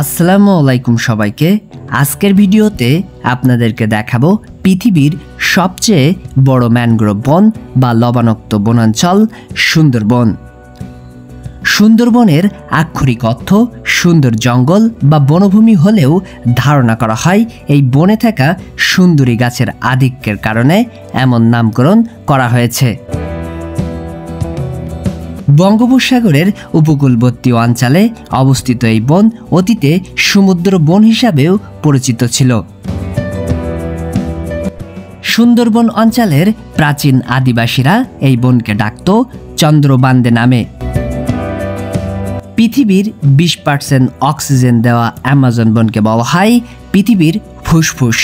আসসালামু আলাইকুম সবাইকে। আজকের ভিডিওতে আপনাদেরকে দেখাবো পৃথিবীর সবচেয়ে বড় ম্যানগ্রোভ বন বা লবণাক্ত বনাঞ্চল সুন্দরবন। সুন্দরবনের আক্ষরিক অর্থ সুন্দর জঙ্গল বা বনভূমি হলেও ধারণা করা হয় এই বনে থাকা সুন্দরী গাছের আধিক্যের কারণে এমন নামকরণ করা হয়েছে। বঙ্গোপসাগরের উপকূলবর্তী অঞ্চলে অবস্থিত এই বন অতীতে সমুদ্র বন হিসাবেও পরিচিত ছিল। সুন্দরবন অঞ্চলের প্রাচীন আদিবাসীরা এই বনকে ডাকত চন্দ্রবান্দে নামে। পৃথিবীর 20% অক্সিজেন দেওয়া অ্যামাজন বনকে বলা হয় পৃথিবীর ফুসফুস,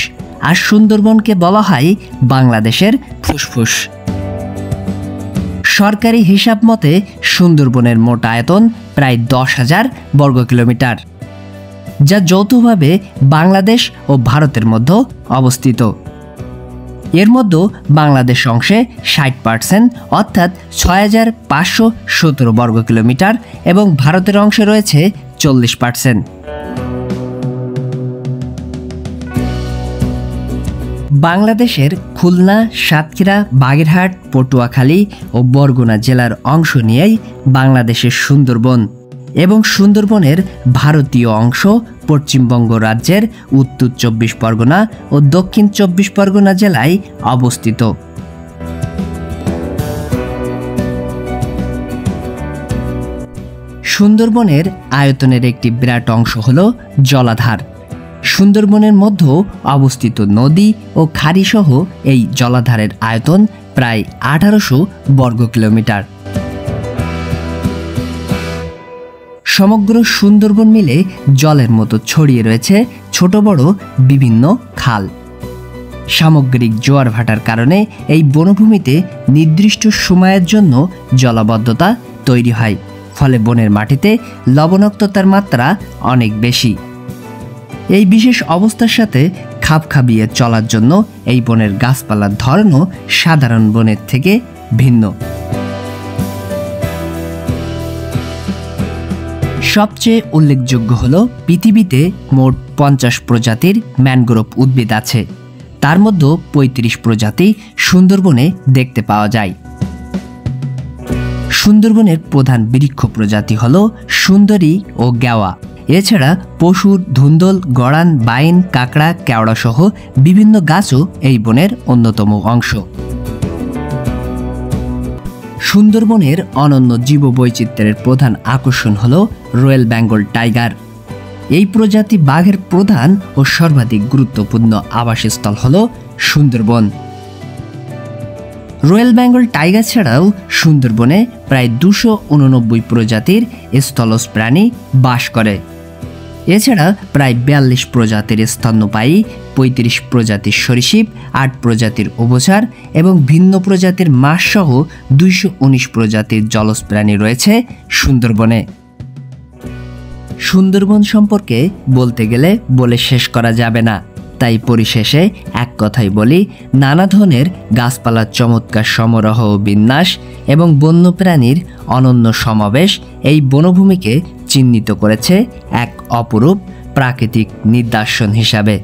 আর সুন্দরবনকে বলা হয় বাংলাদেশের ফুসফুস। সরকারি হিসাব মতে সুন্দরবনের মোট আয়তন প্রায় 10,000 বর্গ কিলোমিটার, যা যৌথভাবে বাংলাদেশ ও ভারতের মধ্যে অবস্থিত। এর মধ্যে বাংলাদেশ অংশে 60% অর্থাৎ 6,517 বর্গ কিলোমিটার এবং ভারতের অংশে রয়েছে 40%। বাংলাদেশের খুলনা, সাতক্ষীরা, বাগেরহাট, পটুয়াখালী ও বরগুনা জেলার অংশ নিয়েই বাংলাদেশের সুন্দরবন, এবং সুন্দরবনের ভারতীয় অংশ পশ্চিমবঙ্গ রাজ্যের উত্তর 24 পরগনা ও দক্ষিণ 24 পরগনা জেলায় অবস্থিত। সুন্দরবনের আয়তনের একটি বিরাট অংশ হল জলাধার। সুন্দরবনের মধ্যে অবস্থিত নদী ও খাড়ি সহ এই জলাধারের আয়তন প্রায় 1800 বর্গ কিলোমিটার। সমগ্র সুন্দরবন মিলে জলের মতো ছড়িয়ে রয়েছে ছোট বড় বিভিন্ন খাল। সামগ্রিক জোয়ার ভাটার কারণে এই বনভূমিতে নির্দিষ্ট সময়ের জন্য জলাবদ্ধতা তৈরি হয়, ফলে বনের মাটিতে লবণাক্ততার মাত্রা অনেক বেশি। এই বিশেষ অবস্থার সাথে খাপ খাপিয়ে চলার জন্য এই বনের গাছপালার ধরনও সাধারণ বনের থেকে ভিন্ন। সবচেয়ে উল্লেখযোগ্য হল পৃথিবীতে মোট 50 প্রজাতির ম্যানগ্রোভ উদ্ভিদ আছে, তার মধ্যে 35 প্রজাতি সুন্দরবনে দেখতে পাওয়া যায়। সুন্দরবনের প্রধান বৃক্ষ প্রজাতি হল সুন্দরী ও গেওয়া। এছাড়া পশুর ধুন্দল, গড়ান, বাইন, কাঁকড়া, কেওড়া সহ বিভিন্ন গাছও এই বনের অন্যতম অংশ। সুন্দরবনের অনন্য জীববৈচিত্র্যের প্রধান আকর্ষণ হল রয়্যাল বেঙ্গল টাইগার। এই প্রজাতি বাঘের প্রধান ও সর্বাধিক গুরুত্বপূর্ণ আবাসস্থল হল সুন্দরবন। রয়্যাল বেঙ্গল টাইগার ছাড়াও সুন্দরবনে প্রায় 289 প্রজাতির স্থলজ প্রাণী বাস করে। এছাড়া প্রায় 42 প্রজাতির স্তন্যপায়ী, 35 প্রজাতির সরীসৃপ, 8 প্রজাতির উভচর এবং ভিন্ন প্রজাতির মাছ সহ 219 প্রজাতির জলজ প্রাণী রয়েছে সুন্দরবনে। সুন্দরবন সম্পর্কে বলতে গেলে বলে শেষ করা যাবে না, তাই পরিশেষে এক কথাই বলি, নানা ধরনের গাছপালার চমৎকার সমারোহ ও বিন্যাস এবং বন্যপ্রাণীর অনন্য সমাবেশ এই বনভূমিকে চিহ্নিত করেছে এক অপরূপ প্রাকৃতিক নিদর্শন হিসাবে।